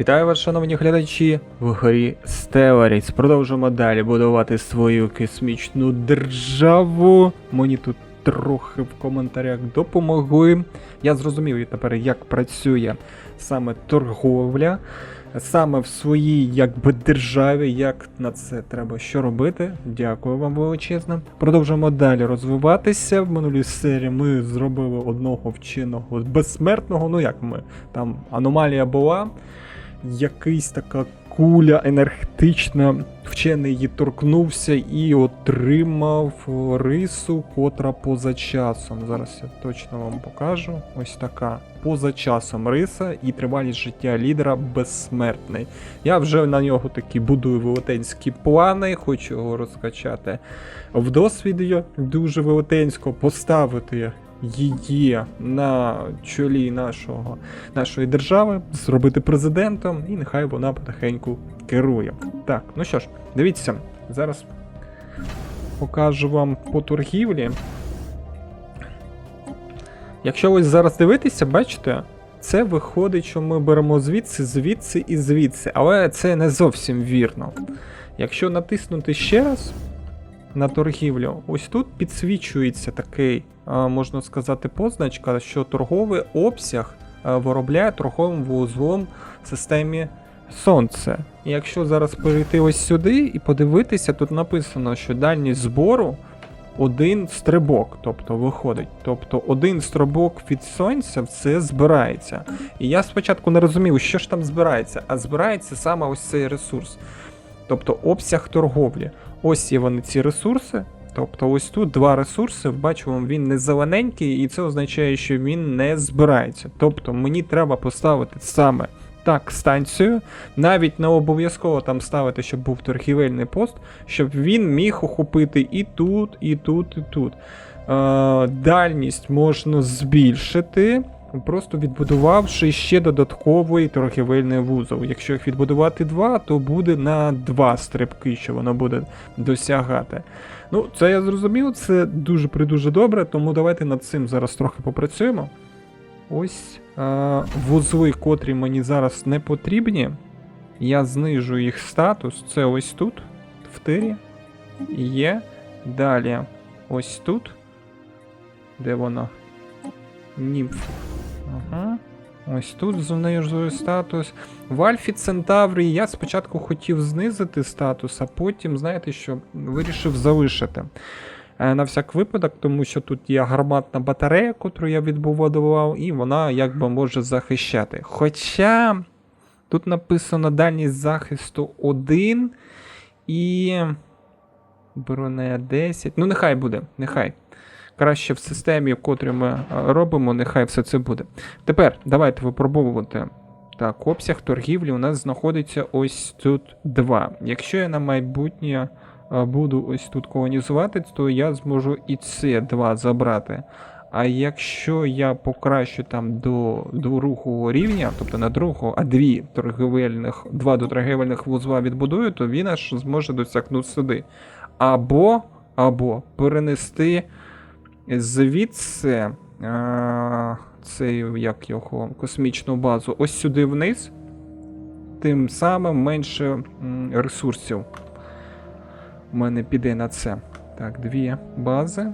Вітаю вас, шановні глядачі, в грі Stellaris. Продовжуємо далі будувати свою космічну державу. Мені тут трохи в коментарях допомогли. Я зрозумів тепер, як працює саме торговля, саме в своїй державі, як на це треба що робити. Дякую вам величезно. Продовжуємо далі розвиватися. В минулій серії ми зробили одного вченого безсмертного, там аномалія була. Якийсь така куля енергетична, вчений її торкнувся і отримав рису, котра поза часом. Зараз я точно вам покажу. Ось така поза часом риса і тривалість життя лідера безсмертний. Я вже на нього такі будую велетенські плани, хочу його розкачати в досвіді дуже велетенсько, поставити її на чолі нашої держави, зробити президентом, і нехай вона потихеньку керує. Так, ну що ж, дивіться, зараз покажу вам по торгівлі. Якщо ось зараз дивитися, бачите, це виходить, що ми беремо звідси, звідси і звідси, але це не зовсім вірно. Якщо натиснути ще раз на торгівлю, ось тут підсвічується такий, можна сказати, позначка, що торговий обсяг виробляє торговим вузлом в системі Сонце. І якщо зараз перейти ось сюди і подивитися, тут написано, що дальність збору один стрибок, тобто виходить. Тобто один стрибок від Сонця все збирається. І я спочатку не розумів, що ж там збирається, а збирається саме ось цей ресурс. Тобто обсяг торговлі. Ось є вони ці ресурси. Тобто ось тут два ресурси, бачимо, він не зелененький, і це означає, що він не збирається. Тобто мені треба поставити саме так станцію, навіть не обов'язково там ставити, щоб був торгівельний пост, щоб він міг охопити і тут, і тут, і тут. Дальність можна збільшити, просто відбудувавши ще додатковий торгівельний вузол. Якщо їх відбудувати два, то буде на два стрибки, що воно буде досягати. Ну, це я зрозумів, це дуже-придуже добре, тому давайте над цим зараз трохи попрацюємо. Ось вузли, котрі мені зараз не потрібні. Я знижу їх статус, це ось тут, в тирі, є. Далі ось тут, де воно? Німф. Ага. Ось тут знижую статус. В Альфі Центаврі я спочатку хотів знизити статус, а потім, знаєте що, вирішив залишити. На всяк випадок, тому що тут є гарматна батарея, яку я відбудував, і вона може захищати. Хоча тут написано дальність захисту 1 і броня 10. Ну нехай буде, нехай. Краще в системі, в котрій ми робимо, нехай все це буде. Тепер давайте випробовувати. Так, обсяг торгівлі у нас знаходиться ось тут 2. Якщо я на майбутнє буду ось тут колонізувати, то я зможу і це 2 забрати. А якщо я покращу там до другого рівня, тобто на другого, а два до торгівельних вузла відбудую, то він аж зможе досягнути сюди. Або перенести звідси цей, космічну базу ось сюди вниз, тим самим менше ресурсів у мене піде на це. Так, 2 бази.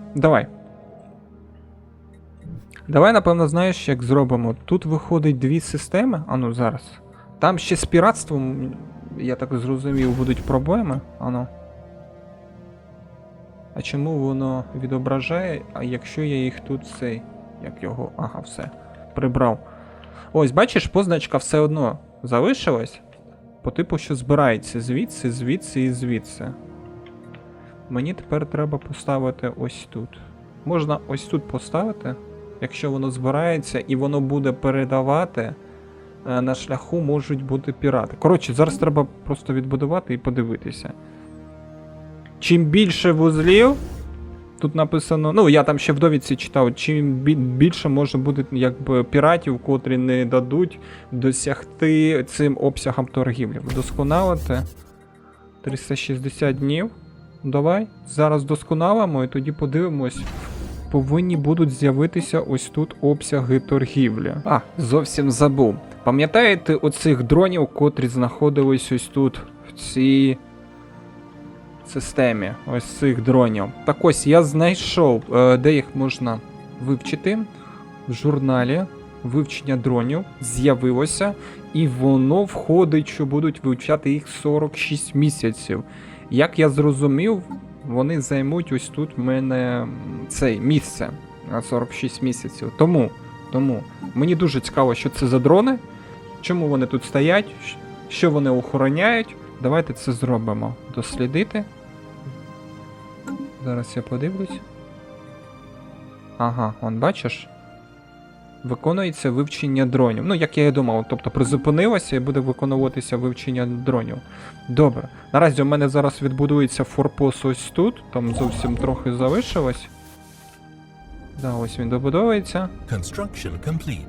Давай, напевно, знаєш, як зробимо. Тут виходить 2 системи. Ану, зараз. Там ще з піратством, я так зрозумів, будуть проблеми. Ану. А чому воно відображає, а якщо я їх тут ага, все, прибрав. Ось, бачиш, позначка все одно залишилась, по типу, що збирається звідси, звідси і звідси. Мені тепер треба поставити ось тут. Можна ось тут поставити, якщо воно збирається і воно буде передавати, на шляху можуть бути пірати. Коротше, зараз треба просто відбудувати і подивитися. Чим більше вузлів, тут написано, я там ще в довідці читав, чим більше може бути піратів, котрі не дадуть досягти цим обсягом торгівлі. Вдосконалити 360 днів. Давай, зараз досконалимо і тоді подивимось, повинні будуть з'явитися ось тут обсяги торгівлі. А, зовсім забув. Пам'ятаєте оцих дронів, котрі знаходились ось тут, в цій системі, ось цих дронів? Так ось, я знайшов, де їх можна вивчити. В журналі вивчення дронів з'явилося, і воно входить, що будуть вивчати їх 46 місяців. Як я зрозумів, вони займуть ось тут в мене це місце на 46 місяців. Тому мені дуже цікаво, що це за дрони, чому вони тут стоять, що вони охороняють. Давайте це зробимо. Дослідити. Зараз я подивлюсь. Ага, он бачиш? Виконується вивчення дронів. Ну, як я і думав, тобто призупинилося і буде виконуватися вивчення дронів. Добре. Наразі у мене зараз відбудується форпост ось тут, там зовсім трохи залишилось. Да, ось він добудовується.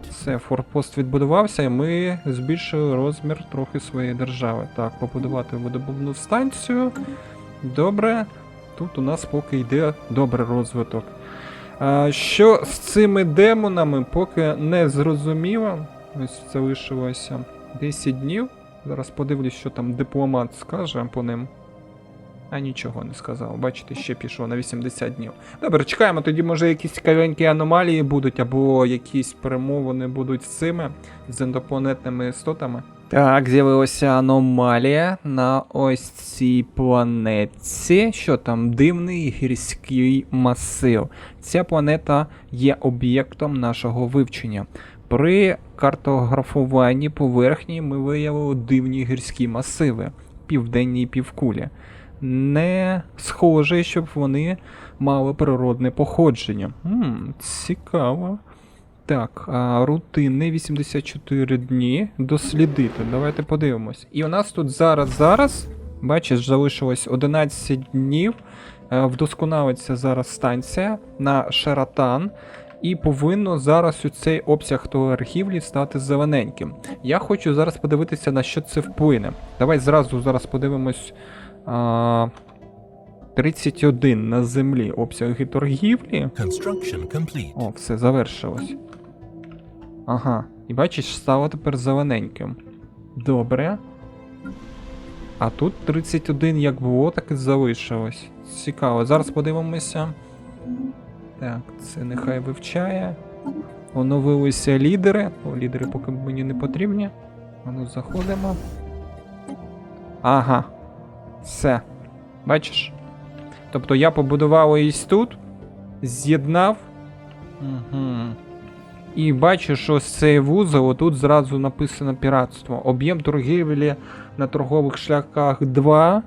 Все, форпост відбудувався, і ми збільшили розмір трохи своєї держави. Так, побудувати видобувну станцію. Добре. Тут у нас поки йде добрий розвиток. Що з цими демонами, поки не зрозуміло. Ось залишилося 10 днів. Зараз подивлюсь, що там дипломат скаже по ним. А нічого не сказав. Бачите, ще пішов на 80 днів. Добре, чекаємо, тоді може якісь цікавенькі аномалії будуть, або якісь перемовини будуть з цими, з ендопланетними істотами. Так, з'явилася аномалія на ось цій планетці. Що там? Дивний гірський масив. Ця планета є об'єктом нашого вивчення. При картографуванні поверхні ми виявили дивні гірські масиви, південній півкулі. Не схоже, щоб вони мали природне походження. Цікаво. Так, рутини 84 дні. Дослідити. Давайте подивимось. І у нас тут зараз, бачиш, залишилось 11 днів. Вдосконалиться зараз станція на Шератан. І повинно зараз у цей обсяг торгівлі стати зелененьким. Я хочу зараз подивитися, на що це вплине. Давай зараз подивимось. 31 на землі обсяги торгівлі. О, все, завершилось. Ага, і бачиш, стало тепер зелененьким. Добре. А тут 31 як було, так і залишилось. Цікаво, зараз подивимося. Так, це нехай вивчає. Оновилися лідери. О, лідери поки мені не потрібні. Ну, заходимо. Ага. Все. Бачиш? Тобто я побудував ось тут, з'єднав. Угу. І бачу, що з цей вузол, отут зразу написано піратство. Об'єм торгівлі на торгових шляхах 2.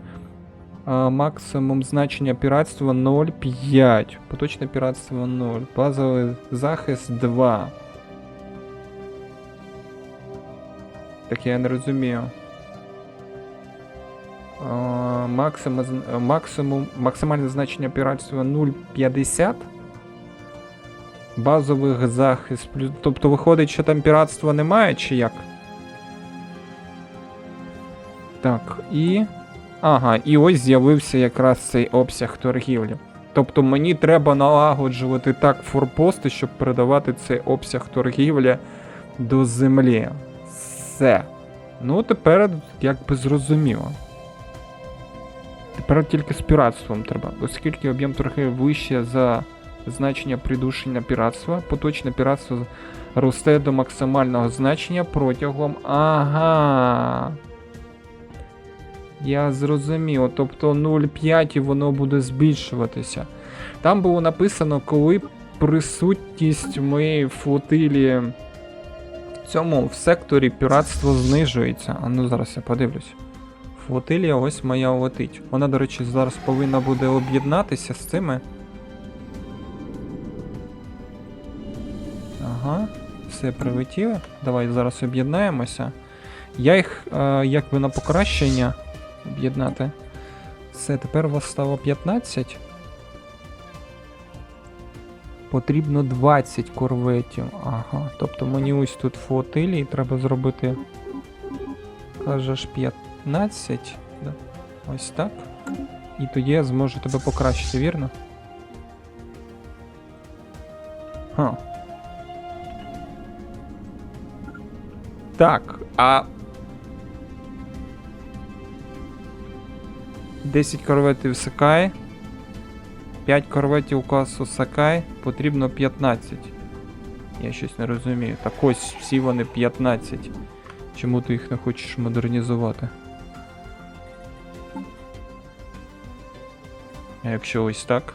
Максимум значення піратства 0,5. Поточне піратство 0. Базовий захист 2. Так я не розумію. Максимальне значення піратства 0,50. Базових захист. Тобто виходить, що там піратства немає, чи як? Так, і... Ага, і ось з'явився якраз цей обсяг торгівлі. Тобто мені треба налагоджувати так форпости, щоб передавати цей обсяг торгівлі до землі. Все. Ну, тепер якби зрозуміло. Тепер тільки з піратством треба. Оскільки об'єм торгівлі вище за значення придушення піратства, поточне піратство росте до максимального значення протягом... Ага. Я зрозумів. Тобто 0,5 і воно буде збільшуватися. Там було написано, коли присутність моєї флотилії в цьому в секторі піратство знижується. А ну зараз я подивлюсь. Флотилія ось моя летить. Вона, до речі, зараз повинна буде об'єднатися з цими. Ага, все прилетіло. Давай зараз об'єднаємося. Я їх якби на покращення об'єднати. Все, тепер у вас стало 15. Потрібно 20 корветів. Ага, тобто мені ось тут флотилії треба зробити, кажеш, 15. Да. Ось так. І тоді я зможу тебе покращити, вірно? Ха. Так, а 10 корветів Сакай, 5 корветів класу Сакай, потрібно 15. Я щось не розумію. Так ось всі вони 15. Чому ти їх не хочеш модернізувати? А якщо ось так?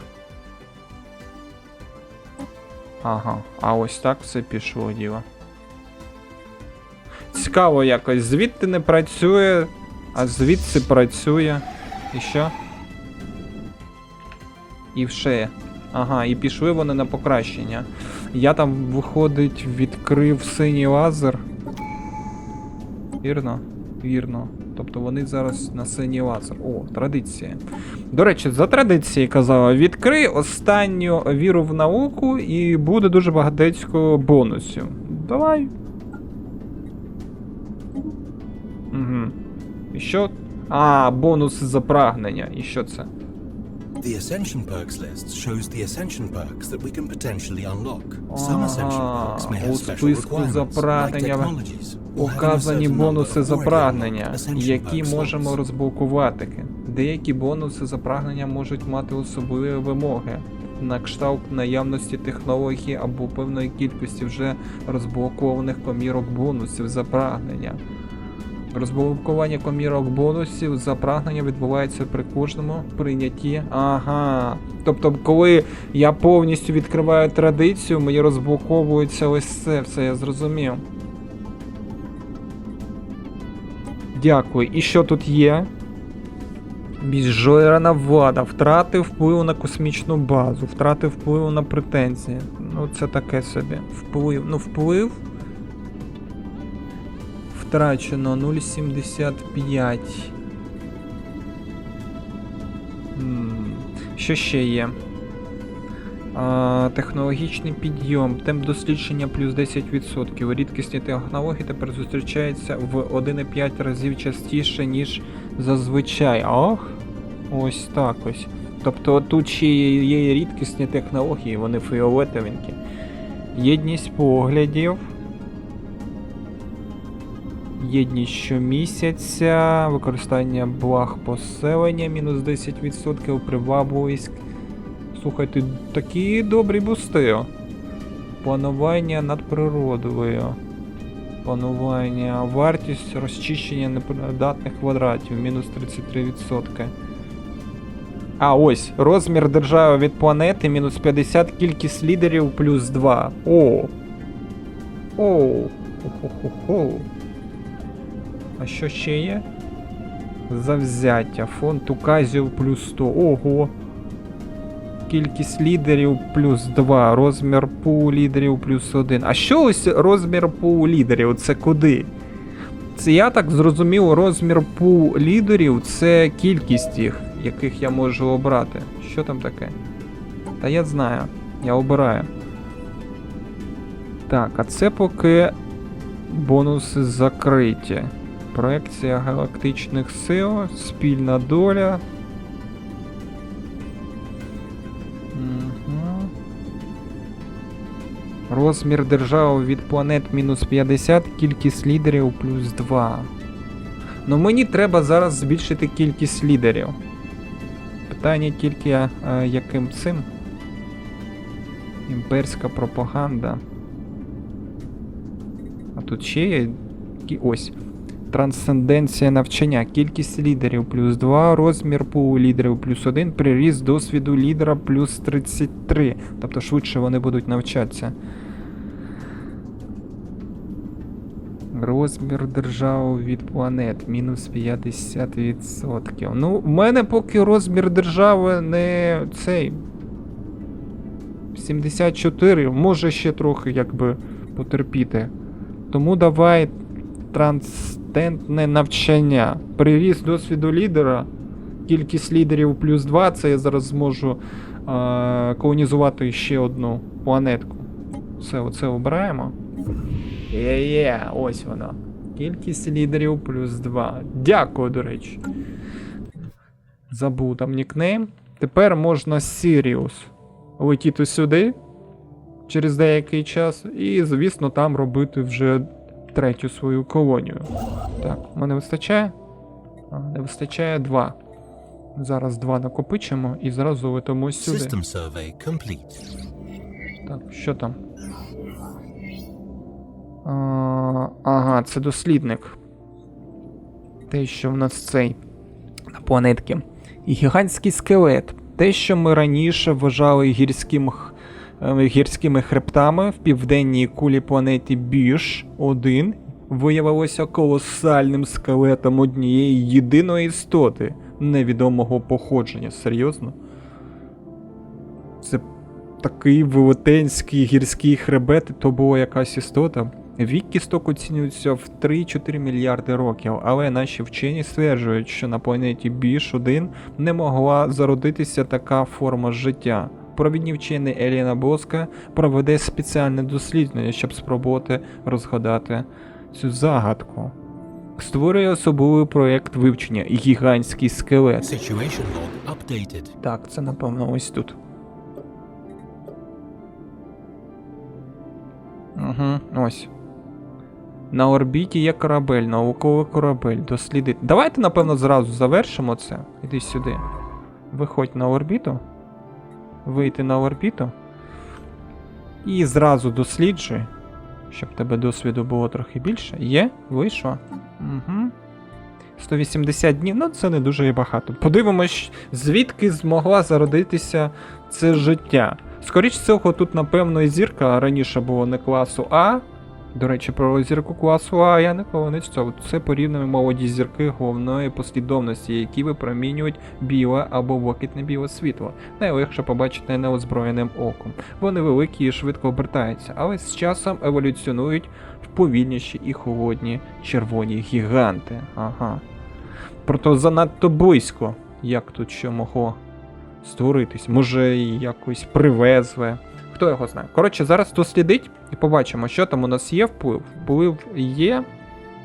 Ага, а ось так все пішло діло. Цікаво якось, звідти не працює, а звідси працює. І що? І все. Ага, і пішли вони на покращення. Я там, виходить, відкрив синій лазер. Вірно? Вірно. Тобто вони зараз на синій лазер. О, традиція. До речі, за традицією казала, відкрий останню віру в науку і буде дуже багатецько бонусів. Давай. Угу. І що? А, бонуси за прагнення. І що це? The Ascension perks list shows the Ascension perks that we can potentially unlock. Some Ascension perks may have у special списку за requirements, like прагнення technologies, or having a указані certain бонуси number за of already прагнення, unlocked Ascension які perk можемо slots. розблокувати. Деякі бонуси за прагнення можуть мати особливі вимоги, на кшталт наявності технології або певної кількості вже розблокованих комірок бонусів за прагнення. Розблокування комірок бонусів за прагнення відбувається при кожному прийнятті. Ага. Тобто, коли я повністю відкриваю традицію, мені розблоковується ось це, все я зрозумів. Дякую. І що тут є? Безжойрана влада. Втрати впливу на космічну базу. Втрати впливу на претензії. Ну, це таке собі. Вплив. Ну, вплив. Втрачено 0,75. Що ще є? Технологічний підйом. Темп дослідження плюс 10%. Рідкісні технології тепер зустрічаються в 1,5 разів частіше, ніж зазвичай. Ох, ось так ось. Тобто тут ще є рідкісні технології, вони фіолетовенькі. Єдність поглядів. Єдність щомісяця, використання благ поселення, мінус 10%, привабливість. Слухайте, такі добрі бусти. Планування над природою. Планування, вартість розчищення непридатних квадратів, мінус 33%. А, ось, розмір держави від планети, мінус 50, кількість лідерів, плюс 2. О! Оу! Хо-хо-хо-хо. А що ще є? Завзяття. Фонд указів плюс 100. Ого. Кількість лідерів плюс 2. Розмір пулу лідерів плюс 1. А що ось розмір пулу лідерів? Це куди? Це я так зрозумів, розмір пулу лідерів це кількість їх, яких я можу обрати. Що там таке? Та я знаю. Я обираю. Так, а це поки бонуси закриті. Проекція галактичних сил, спільна доля. Угу. Розмір держави від планет мінус 50, кількість лідерів плюс 2. Ну мені треба зараз збільшити кількість лідерів. Питання тільки, яким цим? Імперська пропаганда. А тут ще є ось. Трансценденція навчання. Кількість лідерів плюс 2, розмір пулу лідерів плюс 1, приріст досвіду лідера плюс 33. Тобто швидше вони будуть навчатися. Розмір держави від планет мінус 50%. Ну, в мене поки розмір держави не цей 74, може ще трохи якби потерпіти. Тому давай трансцендентне навчання. Приріст досвіду лідера, кількість лідерів плюс 2, це я зараз зможу колонізувати ще одну планетку. Все, оце обираємо. Є, ось воно. Кількість лідерів плюс 2. Дякую, до речі. Забув там нікнейм. Тепер можна Сіріус летіти сюди. через деякий час. І, звісно, там робити вже третю свою колонію. Так, мене вистачає? Не вистачає 2. Зараз 2 накопичимо і зразу летимо сюди. System survey complete. Так, що там? Ага, це дослідник. Те, що в нас цей на планетки. І гігантський скелет. Те, що ми раніше вважали гірськими хребтами в південній кулі планеті Біш-1, виявилося колосальним скелетом однієї єдиної істоти невідомого походження. Серйозно? Це такий велетенський гірський хребет, то була якась істота. Вік кісток оцінюється в 3-4 мільярди років, але наші вчені стверджують, що на планеті Біш-1 не могла зародитися така форма життя. Провідні вчені Еліна Боска проведе спеціальне дослідження, щоб спробувати розгадати цю загадку. Створює особливий проєкт вивчення гігантський скелет. Situation log updated. Так, це напевно ось тут. Ось. На орбіті є корабель, науковий корабель. Дослідити. Давайте, напевно, зразу завершимо це. Іди сюди. Виходь на орбіту. Вийти на орбіту. І зразу досліджуй. Щоб тебе досвіду було трохи більше. Є? Вийшло? Угу. 180 днів, ну це не дуже і багато. Подивимось, звідки змогла зародитися це життя. Скоріше всього, тут, напевно, і зірка раніше було не класу А. До речі, про зірку класу А я ніколи не читав. Це порівняно молоді зірки головної послідовності, які випромінюють біле або блакитне біле світло. Найлегше побачити неозброєним оком. Вони великі і швидко обертаються, але з часом еволюціонують в повільніші і холодні червоні гіганти. Ага. Проте занадто близько, як тут що могло створитись. Може, якось привезли. Хто його знає. Коротше, зараз дослідить і побачимо, що там у нас є вплив. Вплив є.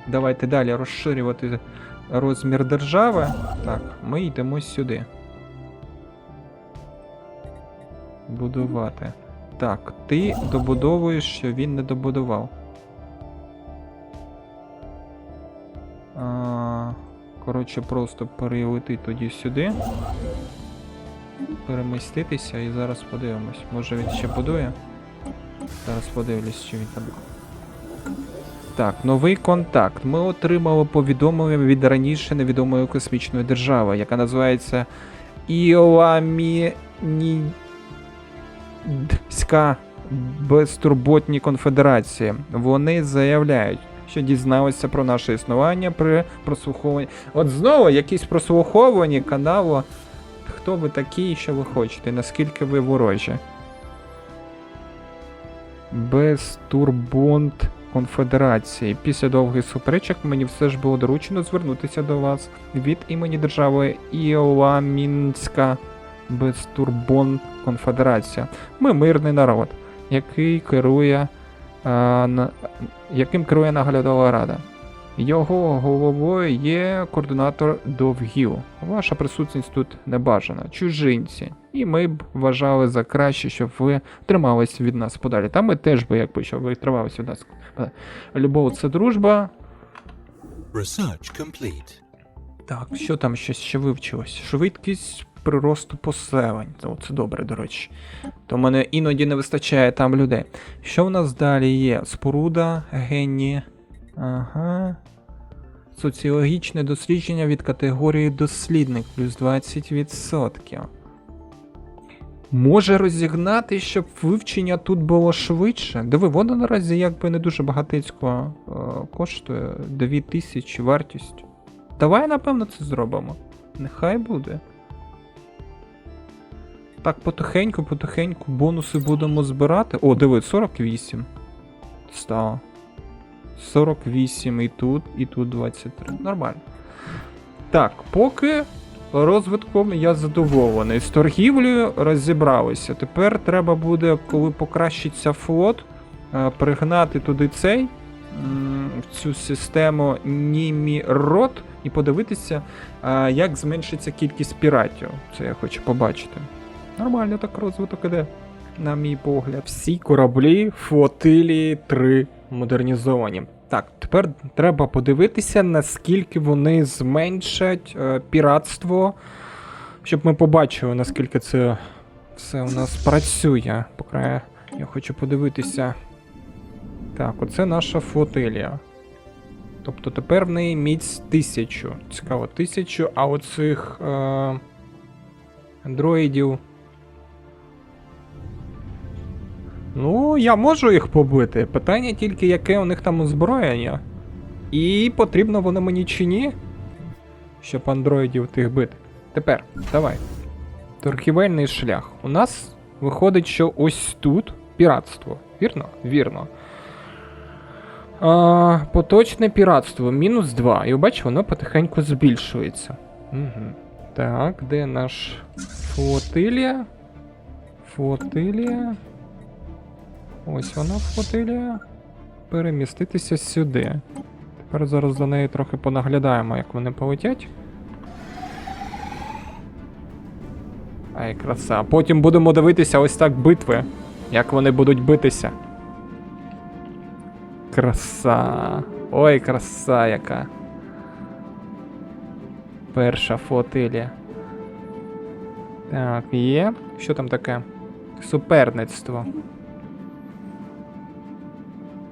Давайте далі розширювати розмір держави. Так, ми йдемо сюди. Будувати. Так, ти добудовуєш, що він не добудував. Коротше, просто перелети тоді сюди. Переміститися і зараз подивимось. Може він ще будує? Зараз подивлюсь, що він там. Так, новий контакт. Ми отримали повідомлення від раніше невідомої космічної держави, яка називається Іоамінська безтурботні конфедерації. Вони заявляють, що дізналися про наше існування при прослуховуванні. От знову якісь прослуховування каналу. Хто ви такі і що ви хочете? Наскільки ви ворожі? Безтурбонт конфедерації. Після довгих суперечок мені все ж було доручено звернутися до вас від імені держави Іоамінська безтурбонт конфедерація. Ми мирний народ, яким керує наглядова рада. Його головою є координатор Довгіл. Ваша присутність тут не бажана. Чужинці. І ми б вважали за краще, щоб ви тримались від нас подалі. Та ми теж би, якби, щоб ви тримались від нас подалі. Любов – це дружба. Research complete. Так, що там ще вивчилось? Швидкість приросту поселень. Це добре, до речі. То мене іноді не вистачає там людей. Що в нас далі є? Споруда, генії. Ага. Соціологічне дослідження від категорії дослідник плюс 20%. Може розігнати, щоб вивчення тут було швидше? Диви, воно наразі якби не дуже багатицько коштує. 2000 вартість. Давай, напевно, це зробимо. Нехай буде. Так, потихеньку бонуси будемо збирати. О, диви, 48. Стало. 48 і тут 23. Нормально. Так, поки розвитком я задоволений. З торгівлею розібралися. Тепер треба буде, коли покращиться флот, пригнати туди в цю систему Німірот і подивитися, як зменшиться кількість піратів. Це я хочу побачити. Нормально так розвиток іде. на мій погляд. Всі кораблі флотилії 3 модернізовані. Так, тепер треба подивитися, наскільки вони зменшать піратство, щоб ми побачили, наскільки це все у нас працює. Поки я хочу подивитися. Так, оце наша флотилія. Тобто тепер в неї міць 1000. Цікаво, 1000, а оцих андроїдів. Ну, я можу їх побити. Питання тільки, яке у них там озброєння. І потрібно воно мені чи ні, щоб андроїдів тих бити. Тепер, давай. Торгівельний шлях. У нас виходить, що ось тут піратство. Вірно? Вірно. Поточне піратство. -2. І бачиш, воно потихеньку збільшується. Угу. Так, де наш флотилія? Флотилія. Ось вона, флотилія. Переміститися сюди. Тепер зараз за нею трохи понаглядаємо, як вони полетять. Ай, краса. Потім будемо дивитися ось так битви, як вони будуть битися. Краса. Ой, краса яка. Перша флотилія. Так, є. Що там таке? Суперництво.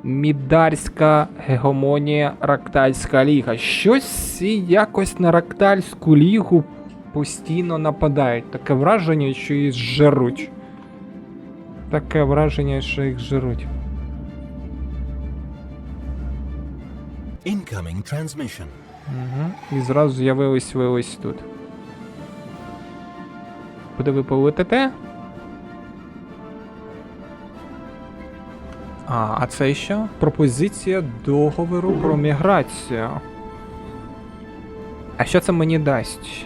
Мідарська гегемонія, Рактальська ліга. Щось якось на Рактальську лігу постійно нападають. Таке враження, що їх жруть. Таке враження, що їх жруть. Incoming transmission. Угу. І зразу з'явились ви ось тут. Куди ви полетите? А це що? Пропозиція договору про міграцію. А що це мені дасть?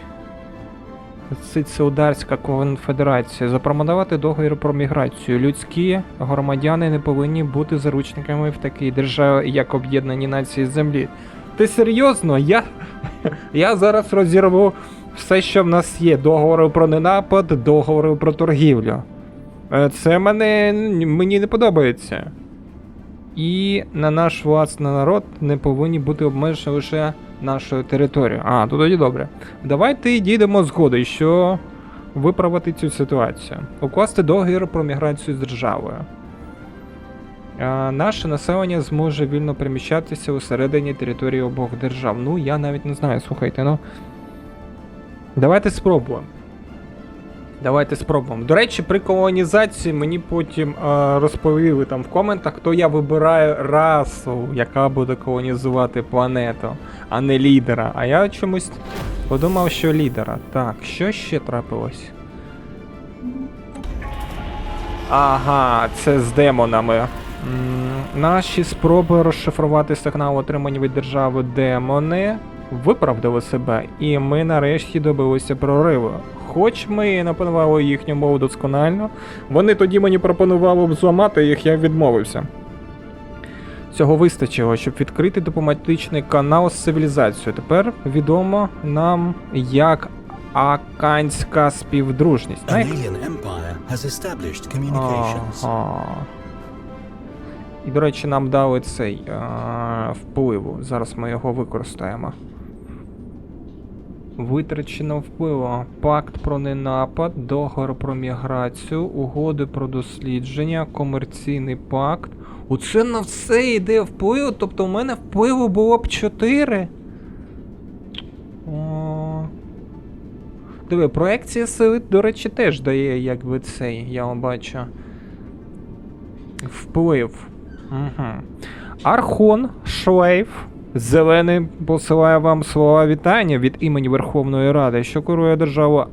Сицилдарська конфедерація. Запропонувати договір про міграцію. Людські громадяни не повинні бути заручниками в такій державі, як Об'єднані Нації Землі. Ти серйозно? Я зараз розірву все, що в нас є. Договори про ненапад, договори про торгівлю. Це мені не подобається. І на наш власний народ не повинні бути обмежені лише нашою територією. А, то тоді добре. Давайте дійдемо згоди, що виправити цю ситуацію. Укласти договір про міграцію з державою. Наше населення зможе вільно переміщатися усередині території обох держав. Ну, я навіть не знаю, слухайте, ну. Давайте спробуємо. Давайте спробуємо. До речі, при колонізації мені потім розповіли там в коментах, хто я вибираю расу, яка буде колонізувати планету, а не лідера. А я чомусь подумав, що лідера. Так, що ще трапилось? Ага, це з демонами. Наші спроби розшифрувати сигнал, отримані від держави демони, виправдали себе, і ми нарешті добилися прориву. Хоч ми напанували їхню мову досконально, вони тоді мені пропонували б зламати їх, я відмовився. Цього вистачило, щоб відкрити дипломатичний канал з цивілізацією. Тепер відомо нам як Аканська співдружність. An alien empire has established communications. І, до речі, нам дали цей впливу. Зараз ми його використаємо. Витрачено впливу. Пакт про ненапад, договор про міграцію, угоди про дослідження, комерційний пакт. Оце на все йде вплив, тобто у мене впливу було б 4. Диви, проекція сили, до речі, теж дає, якби цей, я вам бачу. Вплив. Угу. Архон Шлейф Зелений посилає вам слова вітання від імені Верховної Ради, що керує державою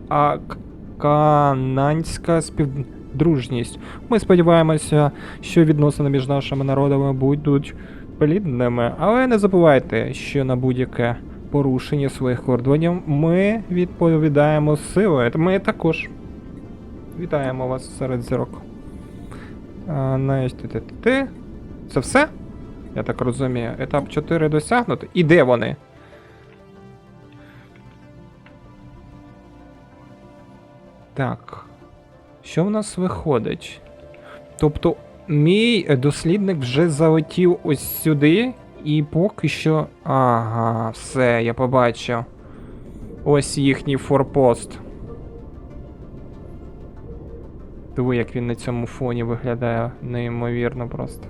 Акананська співдружність. Ми сподіваємося, що відносини між нашими народами будуть плідними, але не забувайте, що на будь-яке порушення своїх кордонів ми відповідаємо силою. Ми також вітаємо вас серед зірок. Це все? Я так розумію. Етап 4 досягнуто. І де вони? Так. Що в нас виходить? Тобто, мій дослідник вже залетів ось сюди, і поки що. Ага, все, я побачив. Ось їхній форпост. Диви, як він на цьому фоні виглядає неймовірно просто.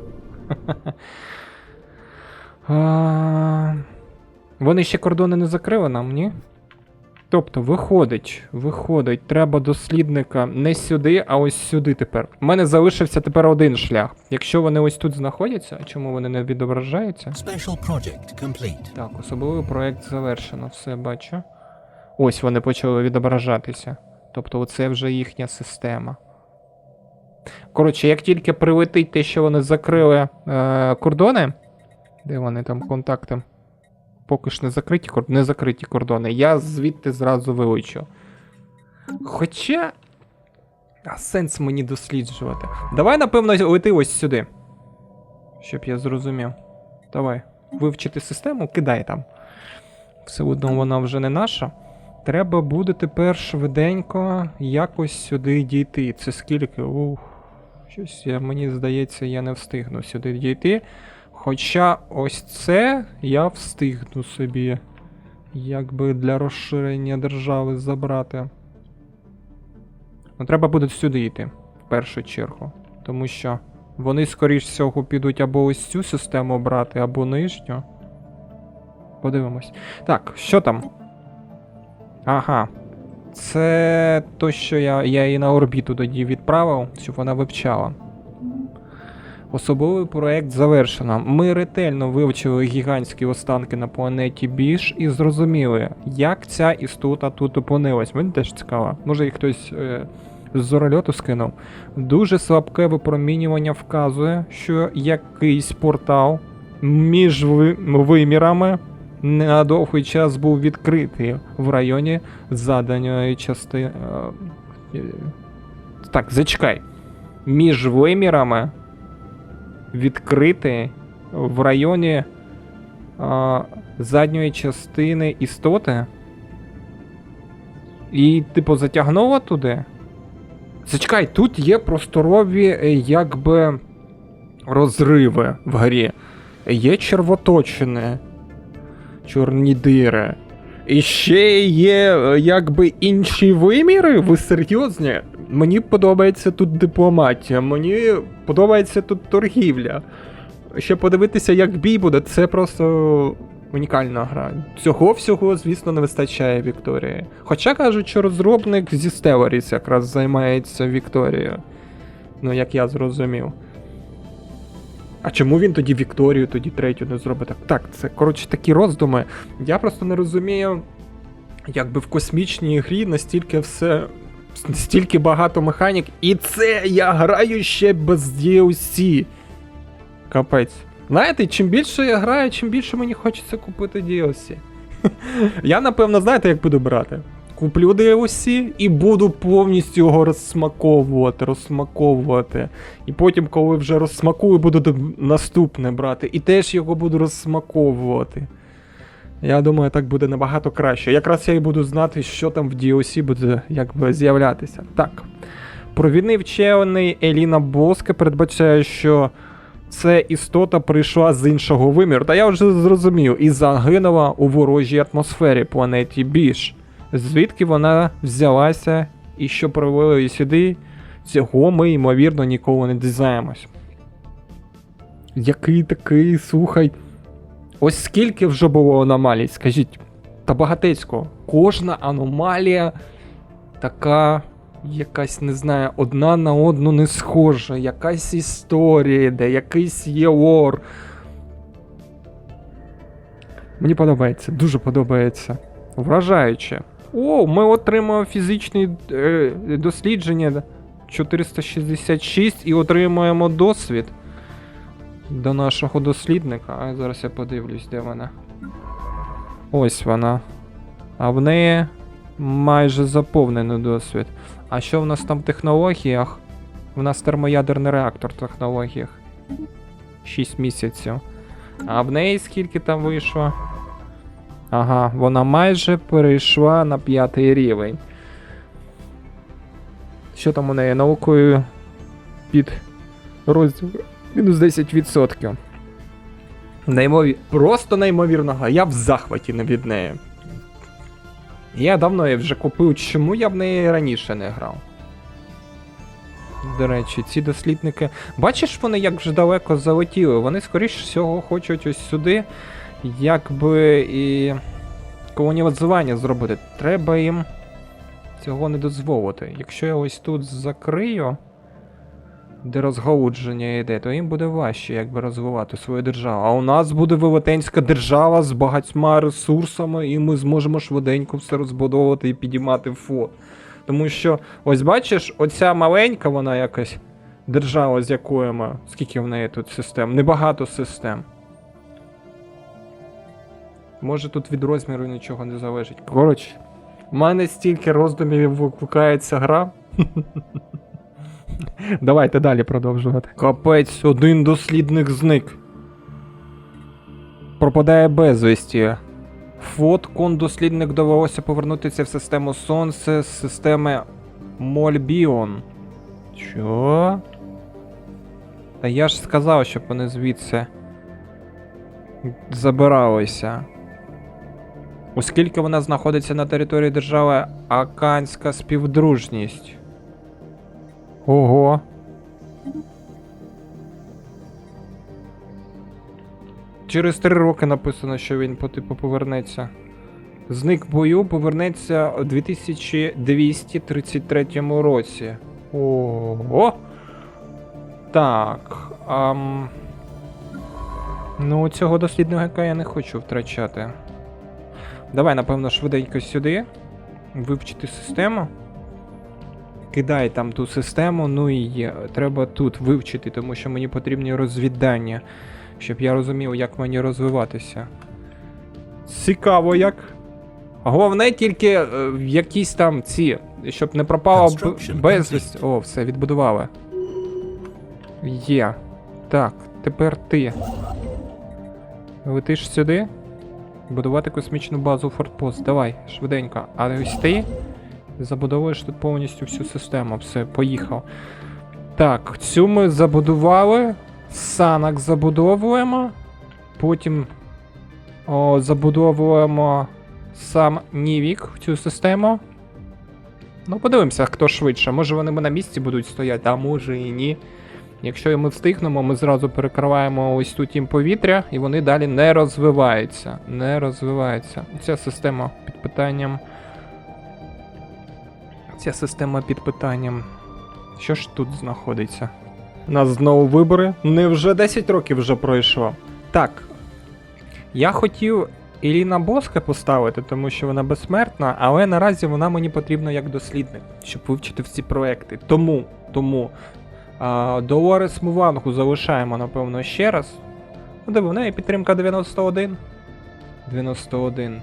Вони ще кордони не закрили нам, ні? Тобто, виходить, треба дослідника не сюди, а ось сюди тепер. У мене залишився тепер один шлях. Якщо вони ось тут знаходяться, чому вони не відображаються? Special project complete. Так, особливий проект завершено, все бачу. Ось вони почали відображатися. Тобто, оце вже їхня система. Коротше, як тільки прилетить те, що вони закрили кордони. Де вони там контакти? Поки ж не закриті кордони. Я звідти зразу вилучу. Хоча. А сенс мені досліджувати. Давай, напевно, лети ось сюди. Щоб я зрозумів. Давай. Вивчити систему, кидай там. Все одно вона вже не наша. Треба буде тепер швиденько якось сюди дійти. Це скільки? Щось мені здається, я не встигну сюди дійти. Хоча ось це я встигну собі, якби для розширення держави забрати. Ну, треба буде сюди йти, в першу чергу. Тому що вони, скоріш всього, підуть або ось цю систему брати, або нижню. Подивимось. Так, що там? Ага. Це то, що я її на орбіту тоді відправив, щоб вона вивчала. Особливий проект завершено. Ми ретельно вивчили гігантські останки на планеті Біш і зрозуміли, як ця істота тут опинилась. Мені теж цікаво. Може, їх хтось з зорольоту скинув. Дуже слабке випромінювання вказує, що якийсь портал між вимірами на довгий час був відкритий в районі заданої частини. Так, зачекай. Між вимірами відкритий в районі задньої частини істоти. І, типу, затягнуло туди? Зачекай, тут є просторові, якби, розриви в грі. Є червоточини, чорні дири. І ще є, якби, інші виміри? Ви серйозні? Мені подобається тут дипломатія, мені подобається тут торгівля. Ще подивитися, як бій буде, це просто унікальна гра. Цього всього, звісно, не вистачає Вікторії. Хоча кажуть, що розробник зі Stellaris якраз займається Вікторією. Ну, як я зрозумів. А чому він тоді Вікторію, тоді третю не зробить? Так, це, коротше, такі роздуми. Я просто не розумію, якби в космічній грі настільки все... Стільки багато механік, і це я граю ще без DLC. Капець. Знаєте, чим більше я граю, чим більше мені хочеться купити DLC. Я, напевно, знаєте, як буду брати? Куплю DLC і буду повністю його розсмаковувати. І потім, коли вже розсмакую, буду наступне брати. І теж його буду розсмаковувати. Я думаю, так буде набагато краще. Якраз я і буду знати, що там в DLC буде, якби, з'являтися. Так. Провідний вчений Еліна Боске передбачає, що це істота прийшла з іншого виміру. Та я вже зрозумів. І загинула у ворожій атмосфері планеті Біш. Звідки вона взялася і що привело її сюди, цього ми, ймовірно, ніколи не дізнаємось. Який такий, слухай... Ось скільки вже було аномалій, скажіть, та багатецько. Кожна аномалія така, якась, не знаю, одна на одну не схожа, якась історія йде, якийсь є лор. Мені подобається, дуже подобається. Вражаюче. О, ми отримали фізичні дослідження 466 і отримуємо досвід. До нашого дослідника. А зараз я подивлюсь, де вона. Ось вона. А в неї майже заповнений досвід. А що в нас там в технологіях? У нас термоядерний реактор в технологіях. 6 місяців. А в неї скільки там вийшло? Ага, вона майже перейшла на 5-й рівень. Що там у неї? Наукою Розділ. Мінус 10%. Просто неймовірно. Я в захваті не від неї. Я давно її вже купив, чому я в неї раніше не грав? До речі, ці дослідники... Бачиш, вони як вже далеко залетіли? Вони, скоріш всього, хочуть ось сюди, якби і колонізування зробити. Треба їм цього не дозволити. Якщо я ось тут закрию, де розгалудження йде, то їм буде важче, якби розвивати свою державу. А у нас буде велетенська держава з багатьма ресурсами, і ми зможемо швиденько все розбудовувати і підіймати флот. Тому що, ось бачиш, оця маленька вона якась держава, з якою ми... Скільки в неї тут систем? Небагато систем. Може тут від розміру нічого не залежить. Коротше, в мене стільки роздумів викликається гра. Давайте далі продовжувати. Капець, один дослідник зник. Пропадає безвісті. Дослідник довелося повернутися в систему Сонце з системи Мольбіон. Чо? Та я ж сказав, щоб вони звідси забиралися. Оскільки вона знаходиться на території держави Аканська співдружність. Ого. Через 3 роки написано, що він типу повернеться. Зник бою повернеться у 2233 році. Ого. Так. Ну, цього дослідника я не хочу втрачати. Давай, напевно, швиденько сюди. Вивчити систему. Кидай там ту систему, ну і треба тут вивчити, тому що мені потрібні розвіддання, щоб я розумів, як мені розвиватися. Цікаво як. Головне тільки якісь там ці, щоб не пропало безвість. О, все, відбудували. Є. Так, тепер ти. Летиш сюди. Будувати космічну базу Фортпост. Давай, швиденько. А ось ти забудовуєш тут повністю всю систему. Все, поїхав. Так, цю ми забудували. Санак забудовуємо. Потім забудовуємо сам Нівік в цю систему. Ну, подивимося, хто швидше. Може вони на місці будуть стояти, а може і ні. Якщо ми встигнемо, ми зразу перекриваємо ось тут їм повітря, і вони далі не розвиваються. Не розвиваються. Ця система під питанням. Ця система під питанням. Що ж тут знаходиться? У нас знову вибори. Невже 10 років вже пройшло? Так. Я хотів Еліна Боска поставити, тому що вона безсмертна, але наразі вона мені потрібна як дослідник, щоб вивчити всі проекти. Тому Долорес Мувангу залишаємо, напевно, ще раз. Ну, диви, в неї підтримка 91. 91.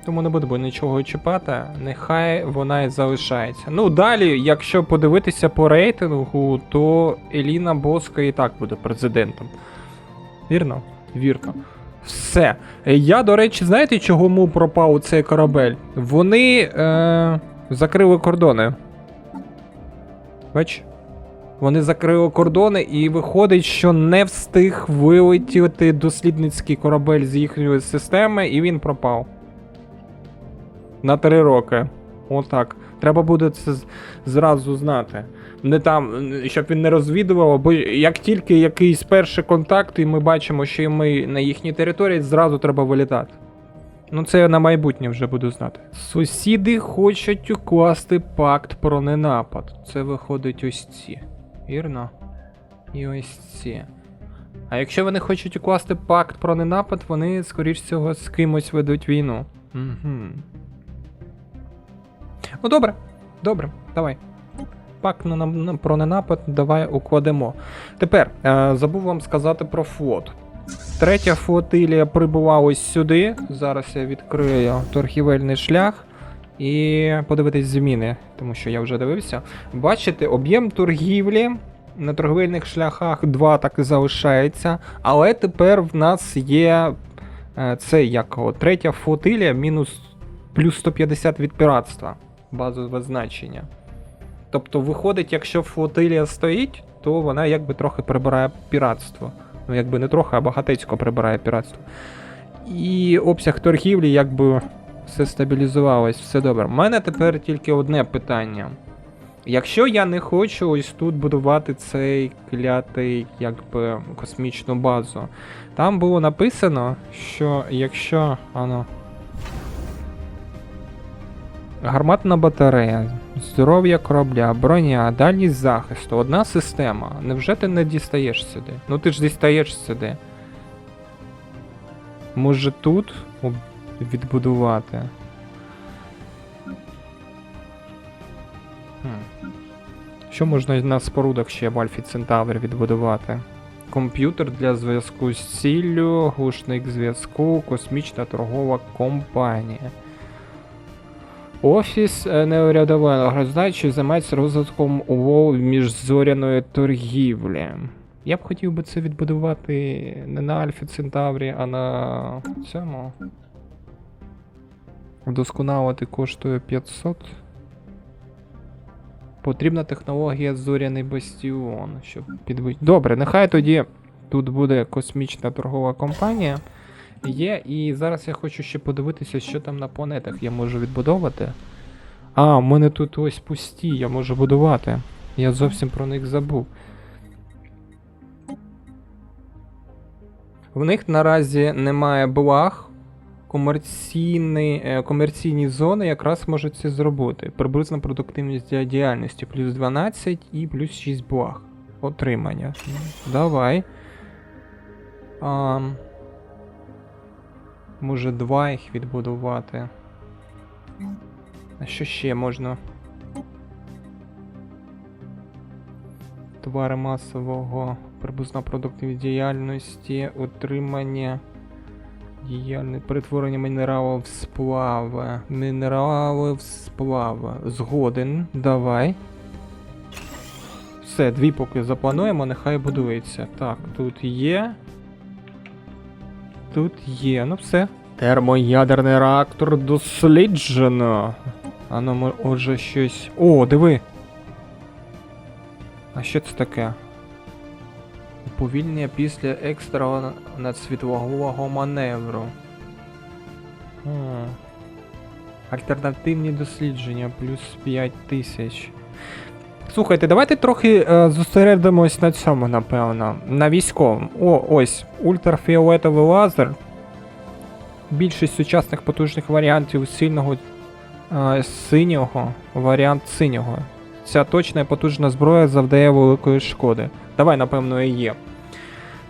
Тому не будемо нічого чіпати, нехай вона і залишається. Ну, далі, якщо подивитися по рейтингу, то Еліна Боска і так буде президентом. Вірно? Вірно. Все. Я, до речі, знаєте, чому пропав цей корабель? Вони закрили кордони. Бач? Вони закрили кордони і виходить, що не встиг вилетіти дослідницький корабель з їхньої системи, і він пропав. На 3 роки. Отак. Треба буде це зразу знати. Не там, щоб він не розвідував, бо як тільки якийсь перший контакт, і ми бачимо, що ми на їхній території, зразу треба вилітати. Ну це я на майбутнє вже буду знати. Сусіди хочуть укласти пакт про ненапад. Це виходить ось ці. Вірно? І ось ці. А якщо вони хочуть укласти пакт про ненапад, вони, скоріш всього, з кимось ведуть війну. Угу. Ну добре, давай. Пакт про ненапад давай укладемо. Тепер, забув вам сказати про флот. 3-я флотилія прибула ось сюди. Зараз я відкрию торгівельний шлях і подивитись зміни, тому що я вже дивився. Бачите, об'єм торгівлі на торгівельних шляхах 2 так і залишається, але тепер в нас є це як 3-я флотилія плюс 150 від піратства. базове значення. Тобто, виходить, якщо флотилія стоїть, то вона якби трохи прибирає піратство. Ну, якби не трохи, а багатецько прибирає піратство. І обсяг торгівлі, якби все стабілізувалось, все добре. У мене тепер тільки одне питання. Якщо я не хочу ось тут будувати цей клятий, якби, космічну базу, там було написано, що якщо, гарматна батарея, здоров'я корабля, броня, дальність захисту, одна система. Невже ти не дістаєш сюди? Ну ти ж дістаєш сюди. Може тут відбудувати? Що можна на спорудах ще в Альфі Центавр відбудувати? Комп'ютер для зв'язку з ціллю, глушник зв'язку, космічна торгова компанія. Офіс неурядової організації займається розвитком умов міжзоряної торгівлі. Я б хотів би це відбудувати не на Альфі Центаврі, а на цьому. Вдосконалити коштує 500. Потрібна технологія зоряний бастіон, щоб підвищити. Добре, нехай тоді тут буде космічна торгова компанія. Є, і зараз я хочу ще подивитися, що там на планетах я можу відбудовувати. А, у мене тут ось пусті, я можу будувати. Я зовсім про них забув. В них наразі немає благ. Комерційні зони якраз можуть це зробити. Приблизна продуктивність діяльності плюс 12 і плюс 6 благ. Отримання. Давай. Може 2 їх відбудувати. А що ще можна? Товари масового, приблизна продуктивність діяльності, отримання, перетворення мінералів в сплави. Мінерали в сплави. Згоден, давай. Все, 2 поки заплануємо, нехай будується. Так, тут є. Тут є, ну все. Термоядерний реактор досліджено. Ано, отже, щось. О, диви! А що це таке? Уповільнення після екстра надсвітлового маневру. Альтернативні дослідження плюс 5000. Слухайте, давайте трохи зосередимось на цьому, напевно. На військовому. О, ось. Ультрафіолетовий лазер. Більшість сучасних потужних варіантів синього. Варіант синього. Ця точна і потужна зброя завдає великої шкоди. Давай, напевно, і є.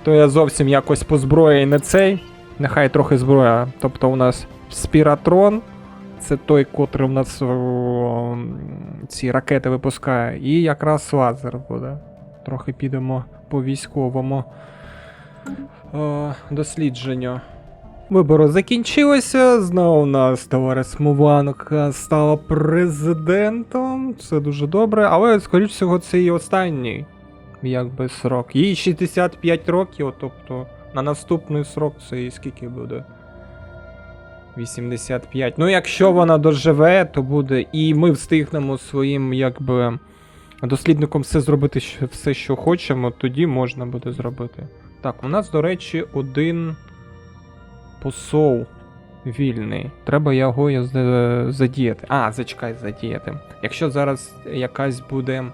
То я зовсім якось по зброї не цей. Нехай трохи зброя. Тобто у нас Спіратрон. Це той, котрий у нас ці ракети випускає. І якраз лазер буде. Трохи підемо по військовому дослідженню. Вибори закінчилися. Знову у нас товариш Муванок стала президентом. Це дуже добре. Але, скоріш всього, це і останній. Якби срок. Їй 65 років, тобто на наступний срок це і скільки буде? 85. Ну, якщо вона доживе, то буде. І ми встигнемо своїм, якби, дослідником все зробити, все, що хочемо, тоді можна буде зробити. Так, у нас, до речі, один посол вільний. Треба його задіяти. А, зачекай, задіяти. Якщо зараз якась буде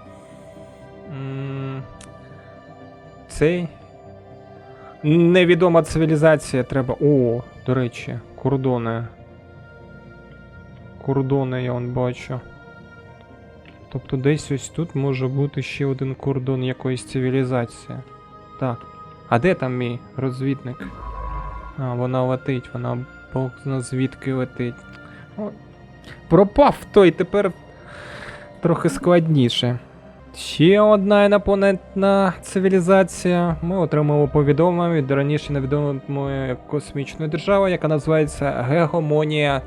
цей невідома цивілізація, треба. О, до речі, кордони. Кордони я вон бачу. Тобто десь ось тут може бути ще один кордон якоїсь цивілізації. Так. А де там мій розвідник? А, вона летить, вона бог зна звідки летить. О, пропав той, тепер трохи складніше. Ще одна інопланетна цивілізація. Ми отримали повідомлення від раніше невідомої космічної держави, яка називається Гегемонія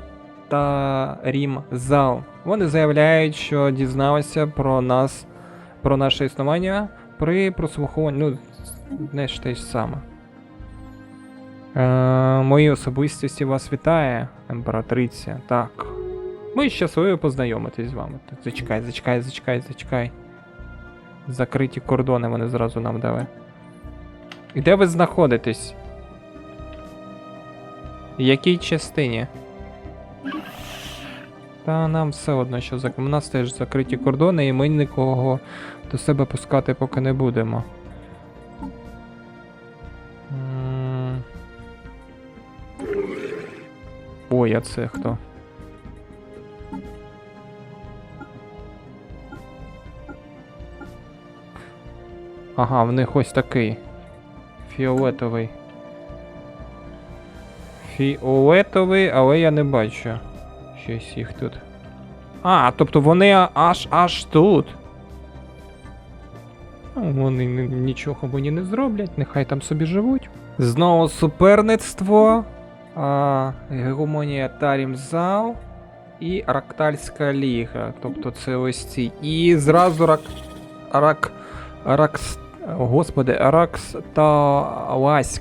та Рім-Зал. Вони заявляють, що дізналися про нас, про наше існування при прослуховуванні, ну, не ж те ж саме. Мої особистості вас вітає, імператриця. Так. Ми щасливі познайомитись з вами. Так, зачекай. Закриті кордони вони зразу нам дали. І де ви знаходитесь? В якій частині? Та нам все одно, що у нас теж закриті кордони, і ми нікого до себе пускати поки не будемо. Ой, а це хто? Ага, в них ось такий. Фіолетовий. Фіолетовий, але я не бачу. Щось їх тут. А, тобто вони аж тут. Ну, вони нічого мені не зроблять, нехай там собі живуть. Знову суперництво. Гегемонія Тарімзал і Рактальська ліга. Тобто це ось ці. І зразу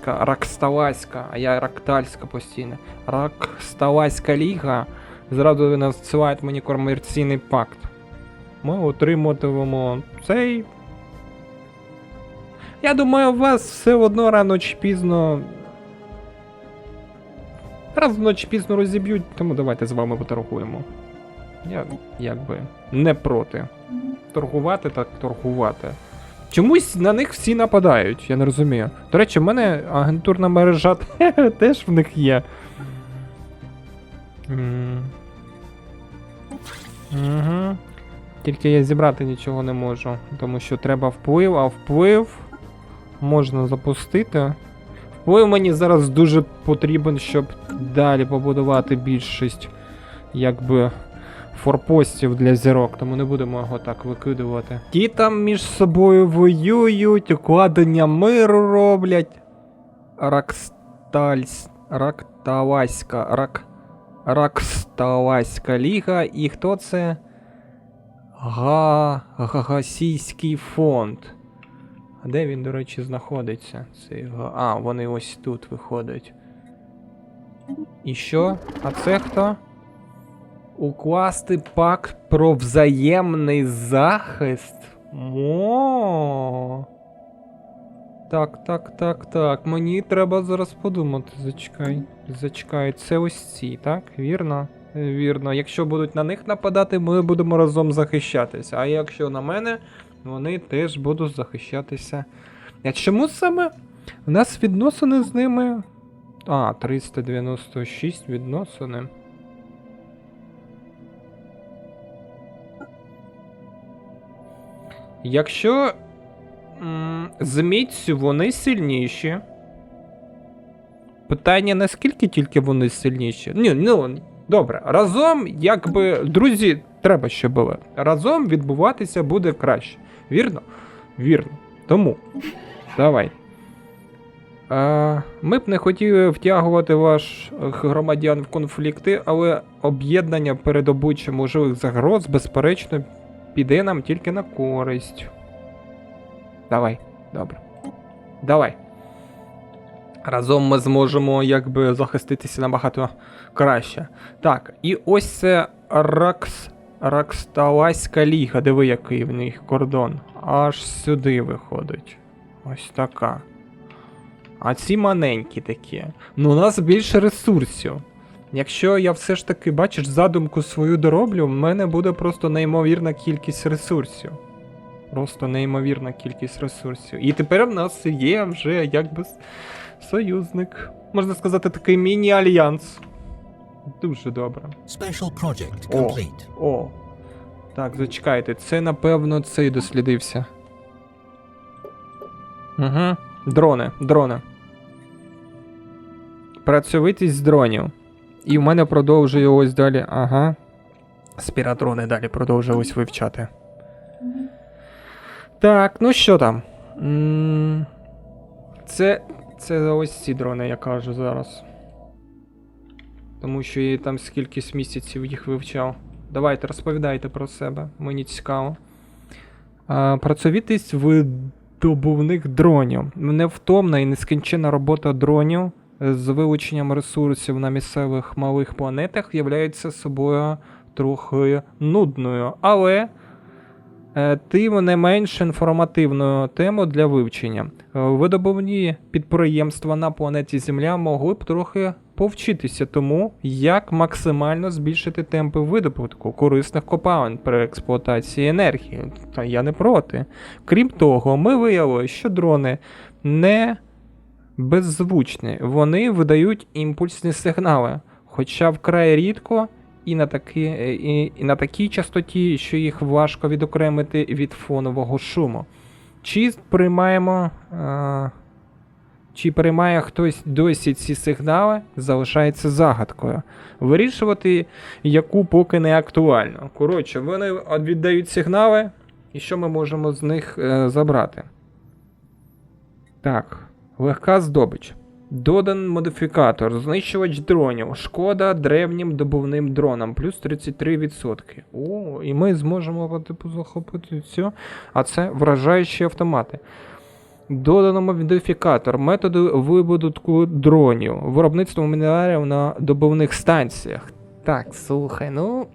Раксталаська, а я Рактальська постійно. Раксталаська ліга. Зразу надсилають мені комерційний пакт. Ми отримуватимемо цей. Я думаю, вас все одно рано чи пізно. Рано чи пізно розіб'ють, тому давайте з вами поторгуємо. Я якби не проти. Торгувати так торгувати. Чомусь на них всі нападають, я не розумію. До речі, в мене агентурна мережа теж в них є. Угу. Тільки я зібрати нічого не можу, тому що треба вплив, а вплив можна запустити. Вплив мені зараз дуже потрібен, щоб далі побудувати більшість, якби, форпостів для зірок, тому не будемо його так викидувати. Ті там між собою воюють, укладення миру роблять. Раксталаська ліга. І хто це? Гагасійський фонд. А де він, до речі, знаходиться? Вони ось тут виходять. І що? А це хто? Укласти пакт про взаємний захист? Так. Мені треба зараз подумати. Зачекай. Це ось ці, так? Вірно? Вірно. Якщо будуть на них нападати, ми будемо разом захищатися. А якщо на мене, вони теж будуть захищатися. А чому саме? У нас відносини з ними. 396 відносини. Якщо з міцю вони сильніші. Питання, наскільки тільки вони сильніші? Добре. Разом, якби, друзі, треба, щоб були. Разом відбуватися буде краще. Вірно? Вірно. Тому, давай. Ми б не хотіли втягувати ваших громадян в конфлікти, але об'єднання перед обличчям можливих загроз, безперечно, піде нам тільки на користь. Давай, добре. Давай. Разом ми зможемо, якби, захиститися набагато краще. Так, і ось це Раксталаська ліга. Диви, який в них кордон. Аж сюди виходить. Ось така. А ці маленькі такі. У нас більше ресурсів. Якщо я все ж таки, бачиш, задумку свою дороблю, в мене буде просто неймовірна кількість ресурсів. Просто неймовірна кількість ресурсів. І тепер в нас є вже, якби, союзник. Можна сказати, такий міні-альянс. Дуже добре. Special project complete. О. Так, зачекайте. Це, напевно, цей дослідився. Угу. Дрони. Працьовитість дронів. І в мене продовжує ось далі. Ага. Спірадрони далі продовжує ось вивчати. Так, ну що там? Це ось ці дрони, я кажу зараз. Тому що я там скільки місяців їх вивчав. Давайте, розповідайте про себе, мені цікаво. Працьовитість видобувних дронів. Невтомна і нескінченна робота дронів з вилученням ресурсів на місцевих малих планетах являється собою трохи нудною, але тим не менш інформативною тему для вивчення. Видобувні підприємства на планеті Земля могли б трохи повчитися тому, як максимально збільшити темпи видобутку корисних копалин при експлуатації енергії. Та я не проти. Крім того, ми виявили, що дрони не беззвучні, вони видають імпульсні сигнали, хоча вкрай рідко і на такій частоті, що їх важко відокремити від фонового шуму. Чи приймає хтось досі ці сигнали, залишається загадкою. Вирішувати, яку поки не актуально. Коротше, вони віддають сигнали, і що ми можемо з них забрати? Так, легка здобич. Додан модифікатор, знищувач дронів, шкода древнім добувним дронам, плюс 33%. О, і ми зможемо типу захопити цю. А це вражаючі автомати. Додано модифікатор, методи вибудутку дронів, виробництво мінералів на добувних станціях. Так, слухай, ну...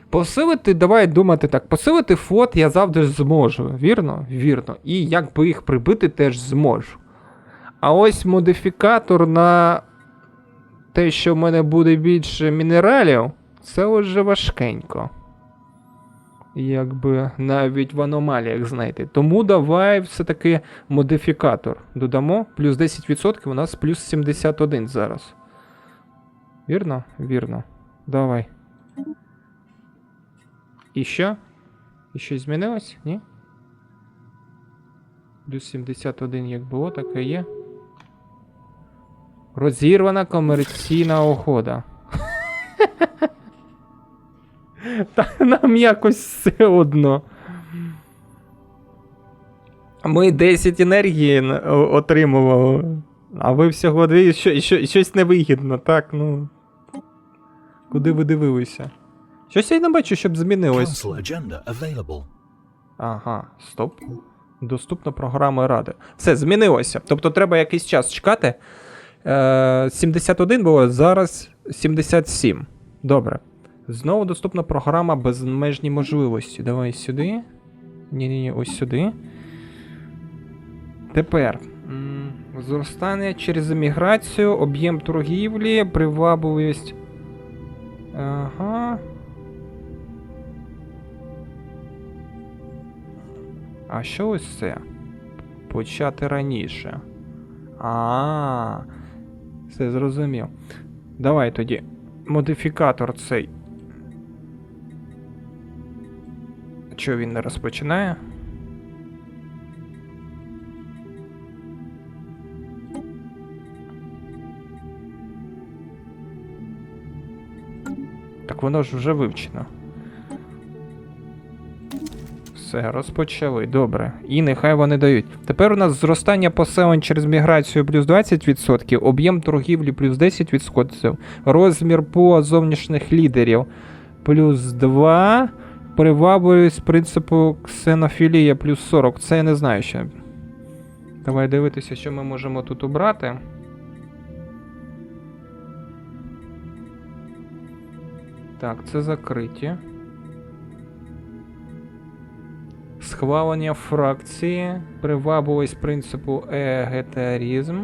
Посилити, давай думати так, посилити флот я завжди зможу, вірно? Вірно. І якби їх прибити теж зможу. А ось модифікатор на те, що в мене буде більше мінералів, це вже важкенько. Якби навіть в аномаліях знайти. Тому давай все-таки модифікатор додамо. Плюс 10% у нас плюс 71 зараз. Вірно? Вірно. Давай. І що? І щось змінилось? Ні? Плюс 71 як було, так і є. Розірвана комерційна угода. Та нам якось все одно. Ми 10 енергії отримували, а ви всього 2, щось невигідно, так, ну. Куди ви дивилися? Щось я не бачу, щоб змінилось. Council agenda available. Ага, стоп. Доступна програма ради. Все, змінилося. Тобто треба якийсь час чекати. 71 було, зараз 77. Добре. Знову доступна програма безмежні можливості. Давай сюди. Ні, ось сюди. Тепер. Зростання через еміграцію, об'єм торгівлі, привабливість. Ага. А що ось це? Почати раніше. Все зрозумів. Давай тоді. Модифікатор цей. Чого він не розпочинає? Так воно ж вже вивчено. Все, розпочали, добре. І нехай вони дають. Тепер у нас зростання поселень через міграцію плюс 20%, об'єм торгівлі плюс 10%, розмір по зовнішніх лідерів плюс 2%, привабливість принципу ксенофілія плюс 40%. Це я не знаю ще. Давай дивитися, що ми можемо тут обрати. Так, це закриті. Схвалення фракції, привабливість принципу егетарізм.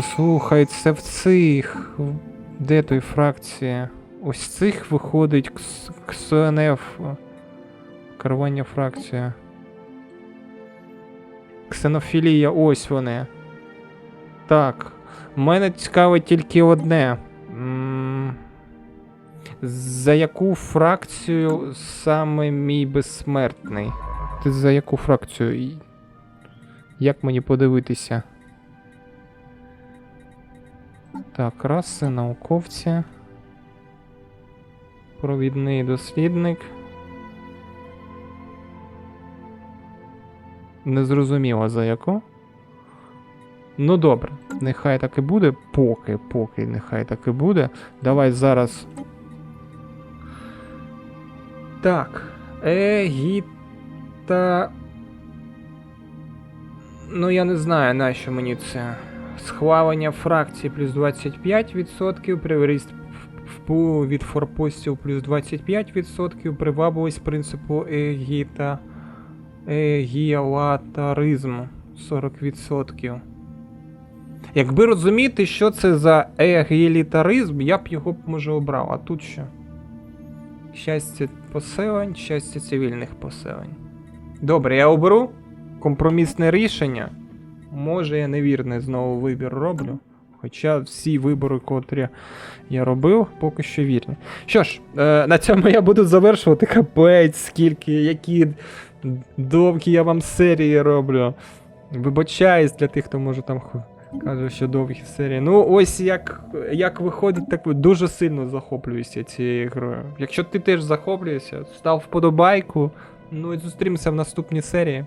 Слухай, це в цих. Де той фракція? Ось цих виходить КСНФ. Керування фракція. Ксенофілія, ось вони. Так. Мене цікавить тільки одне. За яку фракцію саме мій безсмертний? Ти за яку фракцію? Як мені подивитися? Так, раси, науковці. Провідний дослідник. Незрозуміло за яку. Ну добре, нехай так і буде. Поки нехай так і буде. Давай зараз. Так. Ну я не знаю, нащо мені це. Схвалення фракції плюс 25%, приріст впливу від форпостів плюс 25%, привабливість принципу егіалатаризму 40%. Якби розуміти, що це за егіалітаризм, я б його може обрав. А тут що? Щастя поселень, щастя цивільних поселень. Добре, я оберу компромісне рішення. Може я невірний знову вибір роблю. Хоча всі вибори, котрі я робив, поки що вірні. Що ж, на цьому я буду завершувати. Капець, скільки, які довгі я вам серії роблю. Вибачаюсь для тих, хто може там каже, що довгі серії. Ну, ось як виходить, так дуже сильно захоплююся цією грою. Якщо ти теж захоплюєшся, став вподобайку. Ну і зустрімося в наступній серії.